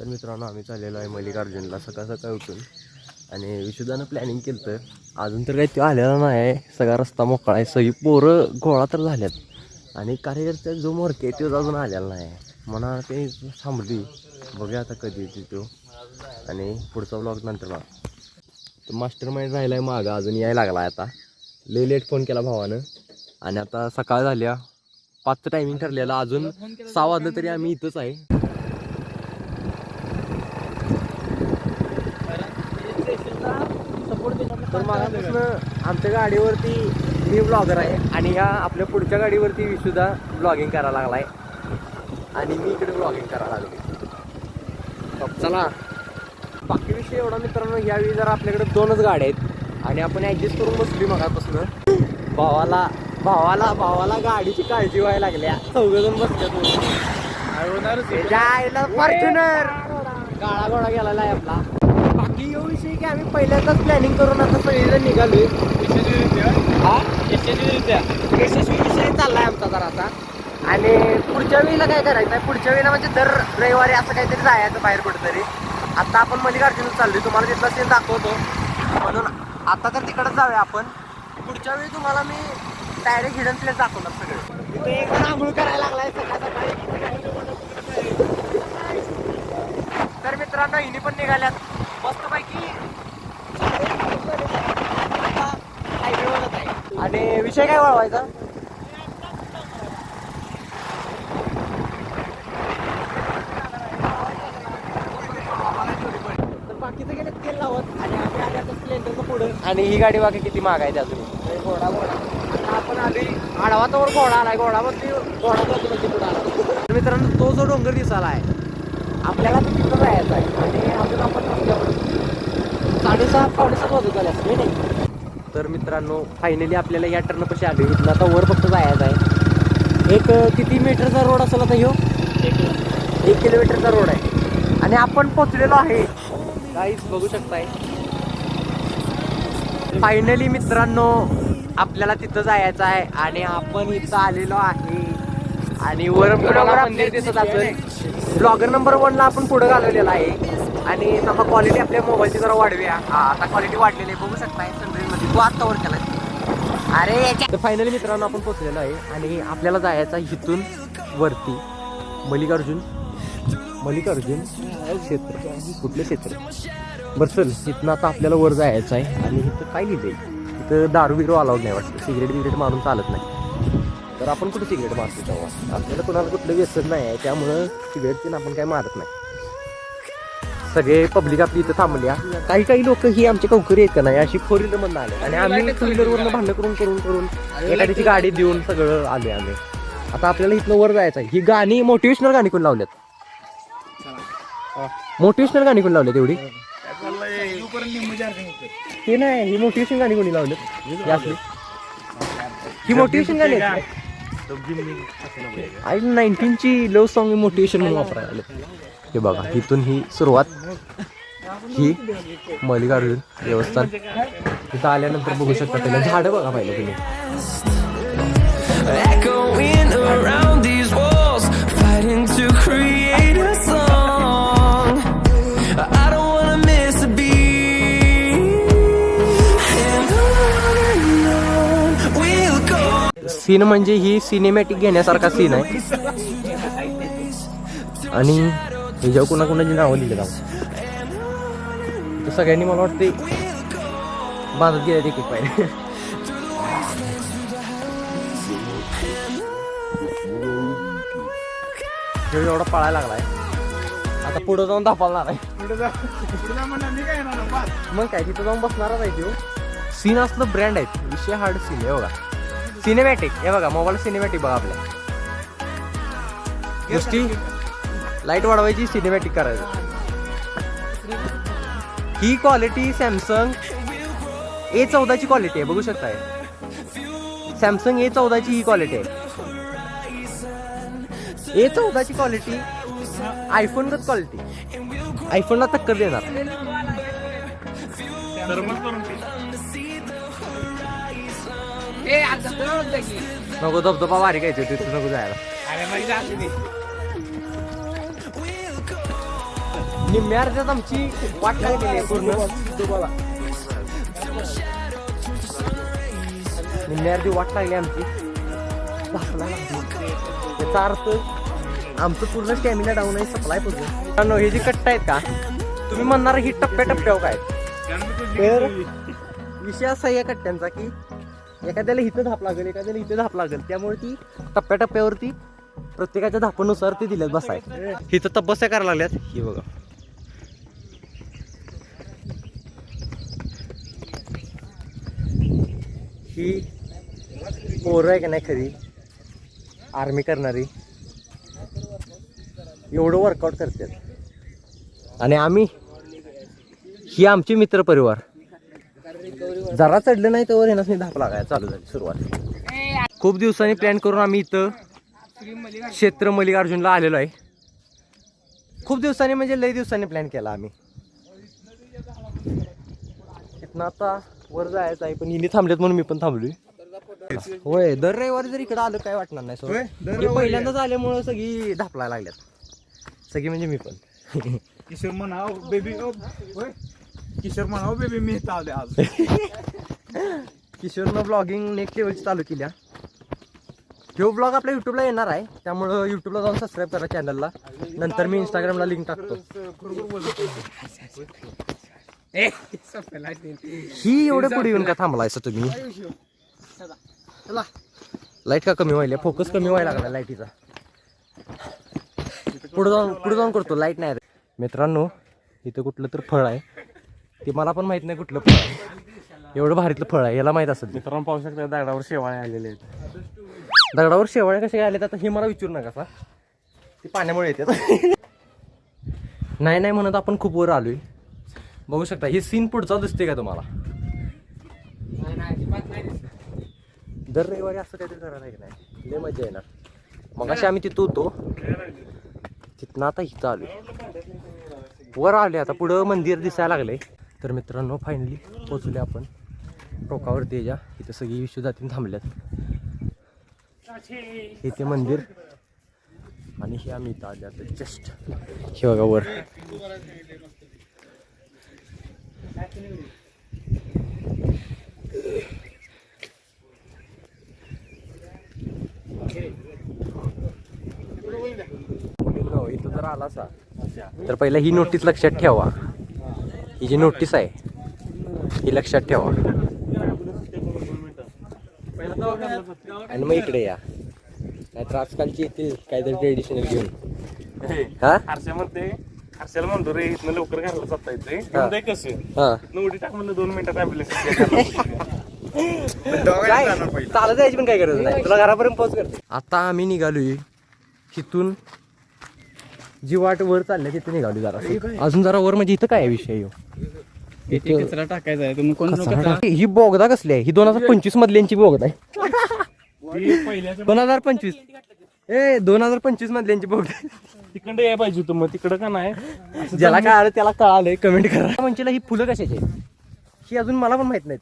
तर मित्रांनो आम्ही चाललेलो आहे मल्लिकार्जुनला सकाळ सकाळ उठून आणि विशुद्धानं प्लॅनिंग केलं तर अजून तर काही ते आलेला नाही आहे. सगळा रस्ता मोकळा आहे, सगळी पोरं गोळा तर झाल्यात आणि कार्यकर्त्या जो मोरके आहे तो अजून आलेला नाही आहे. म्हणा ते थांबली, बघूया आता कधी येते तो आणि पुढचा ब्लॉग नंतर बघा. तर मास्टर माइंड राहिला आहे मागं, अजून यायला लागला आहे. आता लय लेट फोन केला भावानं आणि आता सकाळ झाल्या 5चं टायमिंग ठरलेलं, अजून 6 वाजलं तरी आम्ही इथंच आहे. तर मागापासून आमच्या गाडीवरती मी ब्लॉगर आहे आणि या आपल्या पुढच्या गाडीवरती विशुद्धा ब्लॉगिंग करायला लागला आहे आणि मी इकडे ब्लॉगिंग करायला लागलो. चला बाकी विषय एवढा मित्रांनो, यावेळी जरा आपल्याकडे 2च गाड्या आहेत आणि आपण ॲडजस्ट करून बसली मगापासून. भावाला गाडीची काळजी व्हायला लागल्या, 4 जण बसल्यात. फॉर्च्युनर गाळा गोळा गेलेला आहे आपला. बाकी यो विषय की आम्ही पहिल्यांदाच प्लॅनिंग करून आता सगळेजण निघालोय. यशस्वी विषय चाललाय आमचा जरा आता. आणि पुढच्या वेळेला काय करायचं आहे, पुढच्या वेळेला म्हणजे दर रविवारी असं काहीतरी जायचं बाहेर कुठेतरी. आता आपण मल्लिकार्जुनला चाललोय, तुम्हाला तिथला सीन दाखवतो. म्हणून आता तर तिकडे जाऊया आपण. पुढच्या वेळी तुम्हाला मी डायरेक्ट हिडन प्लेस दाखवणार सगळे. तिथे एक आंघोळ करायला लागलाय सकाळ सकाळी. तर मित्रांनो हिने पण निघाल्यात मस्तपैकी हायवेवरच आहे. आणि विषय काय वळवायचा, तर बाकीचं गेले तेल लावत आणि आम्ही आले आता स्प्लेंडरचं पुढं. आणि ही गाडी बाकी किती महाग आहे अजून. घोडा आता आपण आधी आडवातावर घोडा आलाय, घोडावरती पुढं आला. तर मित्रांनो तो जो डोंगर दिसायला आहे आपल्याला तर तिथं जायचं आहे आणि अजून आपण 6:30-7 वाजत झाले असते नाही. तर मित्रांनो फायनली आपल्याला या टर्नपाशी आलो. इथलं आता वर फक्त जायचं आहे. एक किती मीटरचा रोड असेल आता ह्यो, 1 किलोमीटरचा रोड आहे आणि आपण पोचलेलो आहे. गाईस बघू शकताय फायनली मित्रांनो आपल्याला तिथं जायचं आहे आणि आपण इथं आलेलो आहे. आणि वर मंदिर दिसत असेल. ब्लॉगर नंबर 1ला आपण पुढे घालवलेला आहे आणि आता क्वालिटी आपल्या मोबाईलची जरा वाढवूया. आता क्वालिटी वाढलेली आहे बघू शकताय. सनराईजमध्ये तो आत्ता वर केला अरे. तर फायनली मित्रांनो आपण पोहोचलेलो आहे आणि आपल्याला जायचं आहे इथून वरती मल्लिकार्जुन क्षेत्र. कुठलं क्षेत्र बरं चल. इथनं आता आपल्याला वर जायचं आहे आणि इथं काय लिहिलंय, इथं दारू बिरू अलाउड नाही वाटतं, सिगरेट मारून चालत नाही. तर आपण कुठे सिगरेट मारतो तेव्हा, आपल्याला कुणाला कुठलं व्यसन नाही आहे त्यामुळं सिगरेटची आपण काय मारत नाही. सगळे पब्लिक आपली इथं थांबल्या. काही लोक ही आमचे कौकरी आहेत का नाही अशी 4 व्हीलर मधून आले आणि आम्ही 2 व्हीलरवरनं भांडण करून एखाद्याची गाडी देऊन सगळं आले आम्ही. आता आपल्याला इथनं वर जायचं आहे. ही गाणी मोटिवेशनल गाणी कोण लावल्यात, मोटिवेशनल गाणी कोण लावल्यात एवढी ते नाही. ही मोटिवेशन गाणी कोणी लावल्यात, ही मोटिवेशन गाणी आहेत. 19ची लव्ह सॉंग मोटिवेशन म्हणून वापरायला आले. हे बघा इथून ही सुरुवात, ही मल्लिकार्जुन देवस्थान. इथं आल्यानंतर बघू शकता त्याला झाडं बघा पाहिलं तुम्ही. सीन म्हणजे ही सिनेमॅटिक घेण्यासारखा सीन आहे आणि ह्याच्यावर कोणाकोणाची नावं लिहिली जाऊ. तर सगळ्यांनी मला वाटते बांधत गेले एक पाहिजे. एवढा पळायला लागलाय आता पुढे जाऊन धापालणार आहे. मग काय तिथं जाऊन बसणारच आहे तो. सीन असलं ब्रँड आहेत, विषय हार्ड सीन आहे बघा. सिनेमॅटिक हे बघा, मोबाईल सिनेमॅटिक बघा. आपल्या गोष्टी लाईट वाढवायची, सिनेमॅटिक करायचं. ही क्वालिटी सॅमसंग A14ची क्वालिटी आहे बघू शकताय. सॅमसंग A14ची ही क्वालिटी आहे. A14ची क्वालिटी आयफोनच क्वालिटी, आयफोनला टक्कर देणार. नको धबधबा बारीक आहे तिथं नको जायला. निम्म्या अर्ध्यात आमची वाट लागलेली आहे पूर्ण. निम्म्या अर्धी वाट लागली आमची. त्याचा अर्थ आमचं पूर्ण स्टॅमिना डाऊन आहे, सप्लाय पूर्ण. हे जी कट्टा आहेत का तुम्ही म्हणणार ही टप्प्याटप्प्यावर काय, तर विषय असा आहे या कट्ट्यांचा की एखाद्याला इथं धाप लागेल, एखाद्याला इथं धाप लागेल. त्यामुळे ती टप्प्याटप्प्यावरती प्रत्येकाच्या धापानुसार ते दिल्यात बसाय. इथं तपस्या करायला लागल्यात. ही बघा ही पोरं आहे का नाही खरी आर्मी करणारी, एवढं वर्कआउट करतात. आणि आम्ही ही आमची मित्र परिवार. जरा चढलं नाही तर येण्यास धाप लागायला चालू झाली सुरुवात. खूप दिवसांनी प्लॅन करून आम्ही इथं क्षेत्र मल्लिकार्जुनला आलेलो आहे. खूप दिवसांनी म्हणजे लई दिवसांनी प्लॅन केला आम्ही. इथनं आता वर जायचं आहे, पण हिने थांबलेत म्हणून मी पण थांबलोय. होय, दर रविवारी जर इकडे आलं काय वाटणार नाही. सो पहिल्यांदाच आल्यामुळं सगळी धापलायला लागल्यात. सगळी म्हणजे मी पण. किशोर म्हणाव बेबी, किशोर म्हणाव बेबी मी चालते आज. किशोरनं ब्लॉगिंग नेक्स्ट लेवलची चालू केल्या. तो ब्लॉग आपल्या युट्यूबला येणार आहे, त्यामुळं युट्यूबला जाऊन सबस्क्राईब करा चॅनलला. नंतर मी इंस्टाग्रामला लिंक टाकतो. ही एवढे पुढे येऊन का थांबलायचं तुम्ही? लाईट का कमी व्हायला, फोकस कमी व्हायला लागला लाईटीचा. पुढे जाऊन करतो, लाईट नाही. मित्रांनो इथं कुठलं तर फळ आहे, ते मला पण माहित नाही कुठलं फळ आहे. एवढं भारीतलं फळ आहे, याला माहित असेल. मित्रांनो पाहू शकता दगडावर शेवाळे आलेले आहेत. दगडावर शेवाळे कसे आले आता हे मला विचारू नका सा, ते पाण्यामुळे येतात. नाही म्हणत आपण खूप वर आलोय. बघू शकता हे सीन पुढचा दिसते का तुम्हाला? दर रविवारी असं काहीतरी करायला की नाही, लय मजा येणार. मग अशी आम्ही तिथं होतो, तिथनं आता इथं आलो, वर आले. आता पुढं मंदिर दिसायला लागले. तर मित्रांनो फायनली पोचले आपण टोकावरती. याच्या इथं सगळी विश्वजातीन थांबल्यात. हे ते मंदिर आणि हे आम्ही इथं आले आता जस्ट. हे बघा वर. इथं जर आला असा तर पहिला ही नोटीस लक्षात ठेवा. ही जी नोटीस आहे ही लक्षात ठेवा आणि मग इकडे या. नाहीतर आजकालची येतील काहीतरी ट्रेडिशनल घेऊन. हा हर्षल म्हणतो रे इथनं लवकर घराला जाता येते कसं नोटी टाक म्हणलं 2 मिनिटात ॲम्ब्युलन्स. चालत जायची पण काही गरज नाही, तुला घरापर्यंत पोहोच करते. आता आम्ही निघालोय इथून. जी वाट वर चालल्या तिथे निघालो जरा. अजून जरा वर म्हणजे इथं काय विषय कचरा टाकायचा आहे तुम्ही कोण? ही बोगदा कसली आहे? ही 2025 मधल्यांची बोगदा आहे. 2025 2025 मधल्यांची बोगदा. तिकडे याय पाहिजे होतं, मग तिकडं का नाही? ज्याला कळालं त्याला कळालंय, कमेंट करा. म्हणजे ही फुलं कशाची आहेत ही अजून मला पण माहित नाहीत,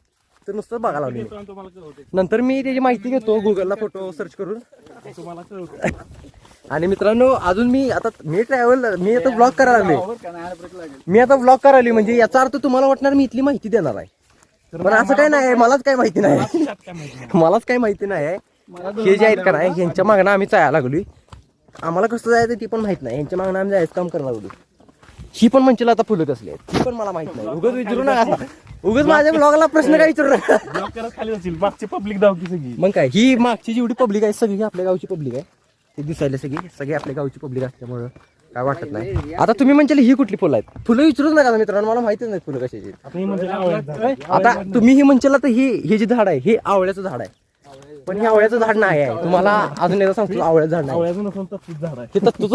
तर नुसतं बघायला लागलो. नंतर मी त्याची माहिती घेतो गुगलला फोटो सर्च करून. आणि मित्रांनो अजून मी आता ब्लॉग करायला लागले. म्हणजे याचा अर्थ तुम्हाला वाटणार मी इथली माहिती देणार आहे, पण असं काही नाही. मलाच काही माहिती नाही. हे जे आहेत का नाही ह्यांच्या मागणं आम्ही जायला लागलोय. आम्हाला कसं जायचं ती पण माहित नाही. ह्यांच्या मागणं आम्ही जायचं काम करायला लागलो. ही पण म्हणशील आता फुलं कसली आहेत ही पण मला माहित नाही. उगाच विचारू नका, उगाच माझ्या ब्लॉगला प्रश्न काय विचारू नका. खाली जाईल मागची पब्लिक धावती सगळी. मग काय ही मागची जेवढी पब्लिक आहे सगळी आपल्या गावची पब्लिक आहे. ते दिसायला सगळी आपल्या गावची पब्लिक असल्यामुळं काय वाटत नाही. आता तुम्ही म्हणजे ही कुठली फुलं आहेत? फुलं विचारूच नका मित्रांनो, मला माहितीच नाही फुलं कशाची. आता तुम्ही ही म्हणशील तर हे जे झाड आहे हे आवळ्याचं झाड आहे, पण हे आवळ्याचं झाड नाही आहे. तुम्हाला अजून एकदा सांगतो आवळ्याचं झाड नाही. हे तत्तू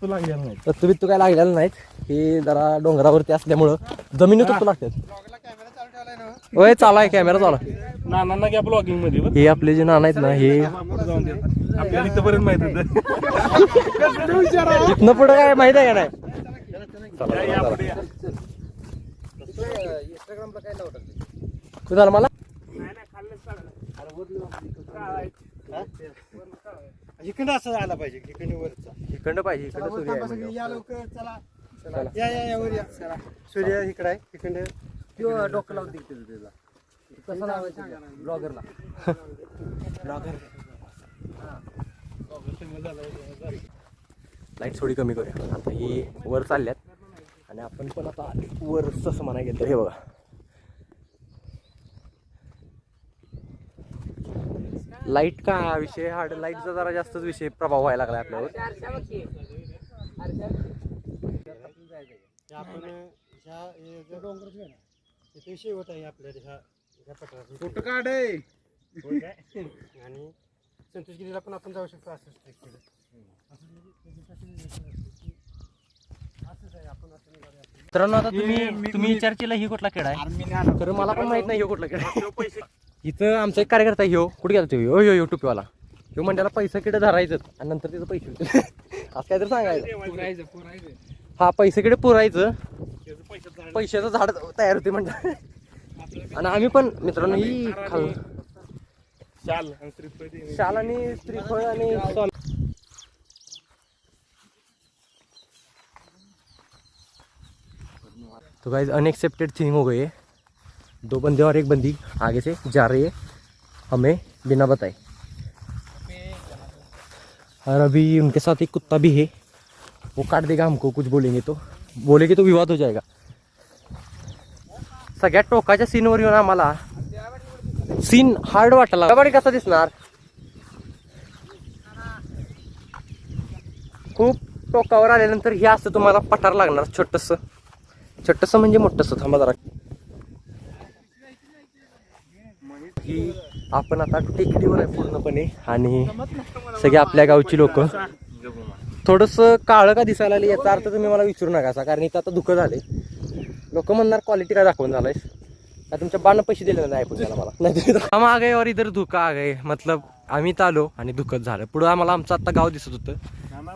लागलेलं नाही. तत्तू काय लागलेलं नाहीत. हे जरा डोंगरावरती असल्यामुळं जमिनीत तत्तू लागतात. होय चालू आहे, कॅमेरा चालू आहे. नानांना घ्या ब्लॉगिंग मध्ये. हे आपले जे नाना आहेत ना हे आपल्याला इथपर्यंत माहित होतं. इथनं पुढं काय माहित आहे का नाही? तू झालं मला इकडं असं आला पाहिजे इकडे वरचा इकडं पाहिजे, इकडं चला, सूर्य आहे थांबा सगळी, म्हणजे. या लवकर चला चला. या वर या चला सूर्य इकडे आहे इकडे डोकं लावून दिलं त्याला कसं लावायचं ब्लॉगरला. लाईट थोडी कमी करूया. आता ही वर चालल्यात आणि आपण पण आता वर तसं म्हणा गेलं हे बघा. लाईट का विषय हा लाईटचा जरा जास्तच विषय प्रभाव व्हायला लागला आपल्यावर. आपण ह्या डोंगर जे आहे ना तिथे शेवट आहे आपल्या ह्या पठारात फोटो काढ आणि संतोषगिरीला पण आपण जाऊ शकतो असंच तिकडे असंच आहे आपण असं निघालो. मित्रांनो आता तुम्ही विचार केला ही कुठला खेळ आहे, तर मला पण माहित नाही ह्यो कुठला खेळ आहे. इथं आमचा एक कार्यकर्ता आहे, ह्यो कुठे गेला तो ह्यो टोपीवाला. ह्यो म्हणल्याला पैसे किडे धरायचं आणि नंतर तिथं पैसे असं काय तर सांगायचं. हा पैसे किडे पुरायचं, पैशाचं झाड तयार होते म्हणतात. आणि आम्ही पण मित्रांनो ही शाल आणि श्रीफळ आणि तो गाइस अनएक्सेप्टेड थिंग हो गई है. 2 बंदे और 1 बंदी आगे से जा रही है हमें बिना बताए. और अभी उनके साथ एक कुत्ता भी है, वो काट देगा हमको कुछ बोलेंगे तो विवाद हो जाएगा. सगळ्यात टोकाच्या सीनवर येऊन आम्हाला सीन हार्ड वाटला. कबड्डी कसा दिसणार, खूप टोकावर आल्यानंतर हे असं तुम्हाला पठार लागणार छोटस म्हणजे मोठस. थांबा जरा. ही आपण आता टेकडीवर आहे पूर्णपणे आणि सगळे आपल्या गावची लोक. थोडस काळं का दिसायला लागले याचा अर्थ तुम्ही मला विचारू नका असा, कारण इथं आता धुकं झाले. लोक म्हणणार क्वालिटी काय दाखवून झालाय का, तुमच्या बाण पैसे दिले नाही ऐकून झाला मला. हम आ गए और इधर धुका आ गए, मतलब आम्ही इथं आलो आणि धुकच झालं. पुढं आम्हाला आमचं आता गाव दिसत होतं,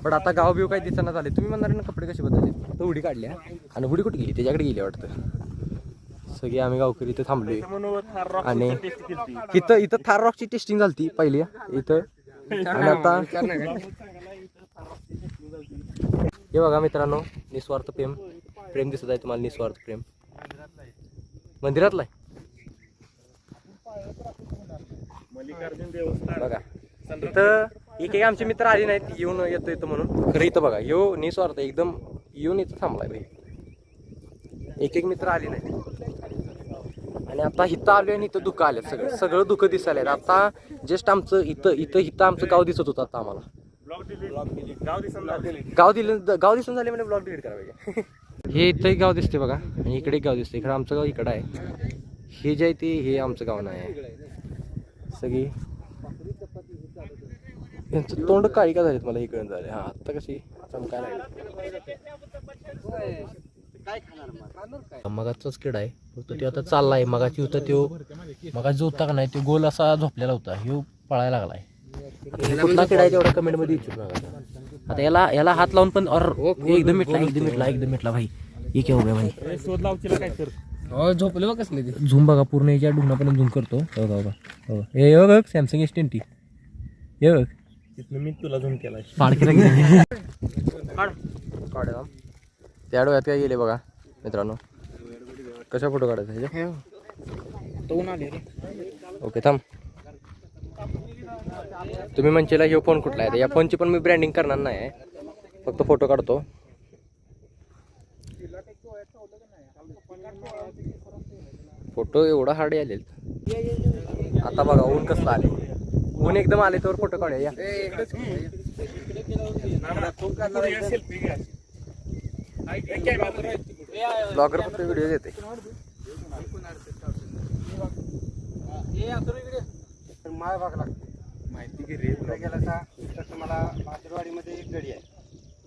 पण आता गाव बिव काही दिसना झाले. तुम्ही म्हणणार ना कपडे कसे बदलले, तर उडी काढल्या आणि उडी कुठे गेली, त्याच्याकडे गेली वाटतं. सगळे आम्ही गावकरी इथं थांबलोय आणि इथं थार रॉकची टेस्टिंग झाली पहिली इथं. आणि आता हे बघा मित्रांनो, निस्वार्थ प्रेम दिसत आहे तुम्हाला. निस्वार्थ प्रेम मंदिरातला बघा. इथं एक आमचे मित्र आले नाहीत, येऊन येतो म्हणून. खरं इथं बघा, यो निस्वार्थ एकदम येऊन इथं थांबलाय भाई. एक मित्र आले नाहीत आणि आता इथं आलोय आणि इथं दुःख आले. सगळं दुःख दिसायला. आता जस्ट आमचं इथं आमचं गाव दिसत होतं. आता आम्हाला गाव दिसून झाले म्हणजे ब्लॉग डिलीट करायला पाहिजे. हे इथं एक गाव दिसते बघा आणि इकडे एक गाव दिसते. इकडे आमचं गाव इकडं आहे. हे जे आहे ते हे आमचं गाव नाही. सगळी यांचं तोंड काळी का झालीत मला इकडे झाले. हा आता कशी चमकायला मगाचाच किडा आहे, फक्त तो आता चाललाय. मगाची होता तो मगाचा जो होता का नाही तो गोल असा झोपलेला होता, ह्यो पळायला लागलाय. कुठला किडा आहे तेवढा कमेंट मध्ये विचारू नका. आता याला हात लावून पण और एकदम मिटला भाई. हे काय हो गया भाई, शोध लावतील काय कर. झोपले बघ कसले ते. झूम बघा पूर्ण याच्या ढुंगणापर्यंत झूम करतो. हो हे बघ सॅमसंग S20 हे बघ. तिथनं मी तुला झूम केला. पाड केला काढ त्या डोळ्यात काय गेले बघा मित्रांनो. कशा फोटो काढायचा ओके थांब. तुम्ही म्हणशीला ह्यो फोन कुठला आहे, या फोनची पण मी ब्रँडिंग करणार नाही, फक्त फोटो काढतो. फोटो एवढा हार्ड आले. आता बघा ऊन कसलं आले, ऊन एकदम आले तर फोटो काढूया. ब्लॉगर फक्त व्हिडिओ देते. माळ भाग लागतो माहिती की रे. गेला तर तुम्हाला भादरवाडीमध्ये एक गडी आहे.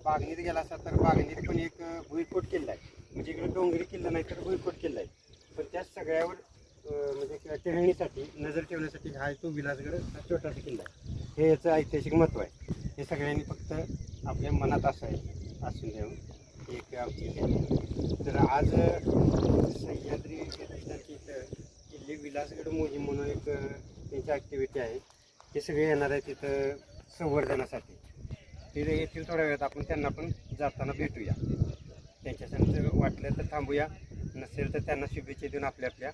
बागणीत गेला असा तर बागणीत पण एक भुईकोट किल्ला आहे. म्हणजे इकडे डोंगरी किल्ला नाही तर भुईकोट किल्ला आहे. पण त्या सगळ्यावर म्हणजे टेहळणीसाठी नजर ठेवण्यासाठी हा तो विलासगड हा छोटासा किल्ला आहे. हे याचं ऐतिहासिक महत्त्व आहे. हे सगळ्यांनी फक्त आपल्या मनात असून द्यावं एक आमची. तर आज सह्याद्री किल्ले विलासगड मोहीम म्हणून एक त्यांची ॲक्टिव्हिटी आहे. हे सगळे येणार आहे तिथं संवर्धनासाठी ते येतील थोड्या वेळात. आपण त्यांना पण जाताना भेटूया. त्यांच्यासाठी वाटलं तर थांबूया, नसेल तर त्यांना शुभेच्छा देऊन आपल्या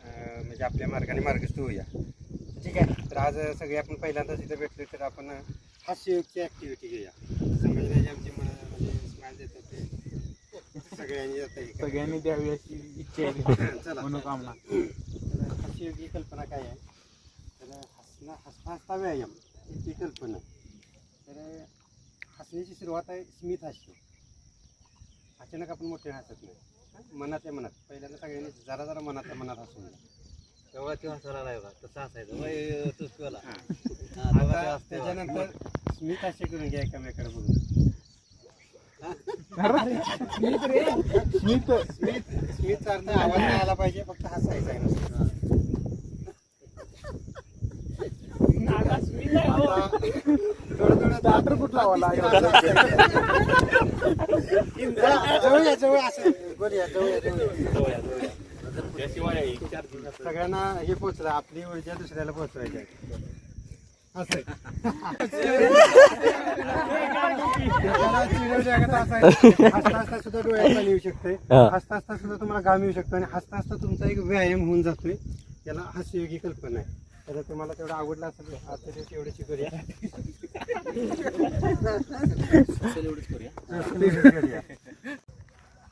म्हणजे आपल्या मार्गाने मार्गस्थ होऊया. ठीक आहे. तर आज सगळे आपण पहिल्यांदाच इथं भेटलो, तर आपण हास्ययोगची ॲक्टिव्हिटी घेऊया. संभाजीराजे आमची म्हणजे स्माईल देतात ते सगळ्यांनी सगळ्यांनी द्यावी अशी इच्छा चला मनोकामना. तर हास्ययोगी कल्पना काय आहे, तर हसता हसता व्यायाम ही कल्पना. तर हसण्याची सुरुवात आहे स्मित हास्य. अचानक आपण मोठे हसत नाही, मनातल्या मनात पहिल्यांदा सगळ्यांनी जरा जरा मनातल्या मनात हसून घ्या. तेव्हा ते हसायला लागला तसं हसायचं त्याच्यानंतर स्मित हास्य करून घ्या एकामेकाला बघून. स्मित अर्थ आवाज नाही आला पाहिजे, फक्त हसायचं आहे नुसतं. जवळ असं बोलूया, जवळ सगळ्यांना हे पोचलं, आपली ऊर्जा दुसऱ्याला पोचवायची आहे. असं हसता हसता सुद्धा डोळ्यात पाणी येऊ शकतंय, हसता हसता सुद्धा तुम्हाला घाम येऊ शकतो, आणि हसता हसता तुमचा एक व्यायाम होऊन जातोय. त्याला हास्ययोगी कल्पना आहे. तर तुम्हाला तेवढं आवडलं असेल आजच्या दिवशी एवढं शिकूया.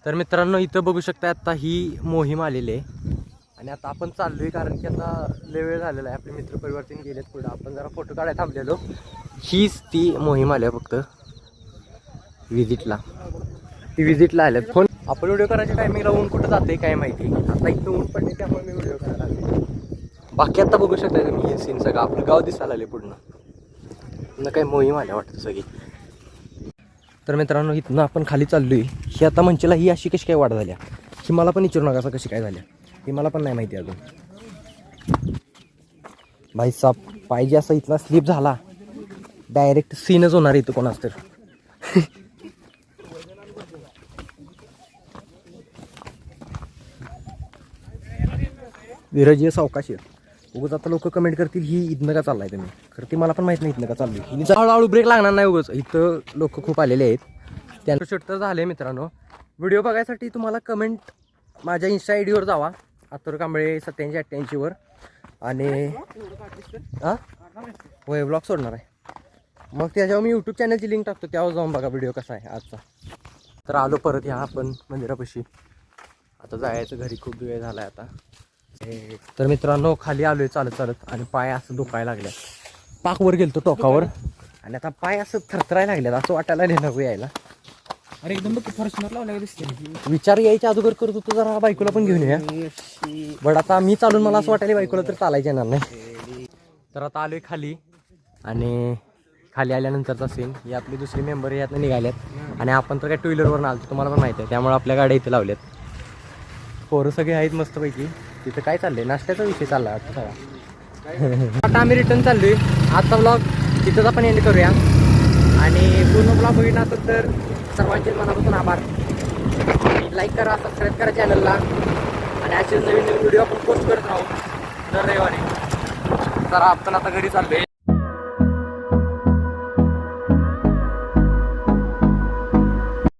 तर मित्रांनो, इथं बघू शकता आता ही मोहीम आलेली आहे आणि आता आपण चाललोय, कारण की आता लय वेळ झालेला आहे. आपले मित्र परिवर्तन गेलेत पुढं, आपण जरा फोटो काढायला थांबलेलो. हीच ती मोहीम आली आहे फक्त विजिटला. ती विजिटला आल्यात. फोन आपण व्हिडिओ करायच्या टायमिंगला ऊन कुठं जाते काय माहिती. आता इथं ऊन पडले त्यामुळे मी व्हिडिओ करायला लागले. बाकी आता बघू शकता तुम्ही हे सीन सगळं आपलं गाव दिसायला आले पूर्ण काही मोहीम आल्या वाटतं सगळी. तर मित्रांनो, इथनं आपण खाली चाललोय. ही आता मंचेला ही अशी कशी काय वाढ झाल्या ही मला पण विचारू नका, असं कशी काय झाल्या ही मला पण नाही माहिती अजून. भाई साप पाहिजे असं इथला स्लिप झाला, डायरेक्ट सीनच होणार इथं कोणाच तर. विरजीय सावकाशी उगाच आता लोक कमेंट करतील ही इथनं का चाललाय तुम्ही, खरं ती मला पण माहित नाही इथनं का चालली. हिने हळूहळू ब्रेक लागणार नाही उगाच. इथं लोक खूप आलेले आहेत. त्यांचं शूट तर झाले. मित्रांनो, व्हिडिओ बघायसाठी तुम्हाला कमेंट माझ्या इंस्टा आय डीवर जावा, आतुर कांबळे 8788 वर. आणि होय, ब्लॉग सोडणार आहे. मग त्याच्यावर मी यूट्यूब चॅनलची लिंक टाकतो, त्यावर जाऊन बघा व्हिडिओ कसा आहे आजचा. तर आलो परत ह्या आपण मंदिरापाशी. आता जायचं घरी, खूप वेळ झाला आहे आता. तर मित्रांनो, खाली आलोय चालत चालत आणि पाय असं दुखायला लागल्या. पाकवर गेलतो टोकावर आणि आता पाय असं थरथरायला लागल्यात, असं वाटायला नको यायला. अरे एकदम फॉर्च्युनर लावल्या दिसते. विचार यायच्या अगोदर करत होतो जरा बायकोला पण घेऊन या, बट आता मी चालून मला असं वाटायला बायकोला तर चालायचं येणार नाही. तर आता आलोय खाली आणि खाली आल्यानंतरचा सीन, ही आपली दुसरी मेंबर यातनं निघाल्यात आणि आपण तर काय टू व्हीलरवर आलो, तुम्हाला पण माहिती आहे, त्यामुळे आपल्या गाड्या इथे लावल्यात. पोरं सगळे आहेत मस्तपैकी. तिथं काय चाललंय, नाश्त्याचा विषय चालला आता सगळा. आता आम्ही रिटर्न चाललोय. आजचा ब्लॉग तिथंच आपण एंड करूया आणि पूर्ण ब्लॉग बघितला असेल तर सर्वांचे मनापासून आभार. लाईक करा, सबस्क्राईब करा चॅनलला आणि असे नवीन नवीन व्हिडिओ आपण पोस्ट करत राहू दर रविवारी. तर आपण आता घरी चाललोय.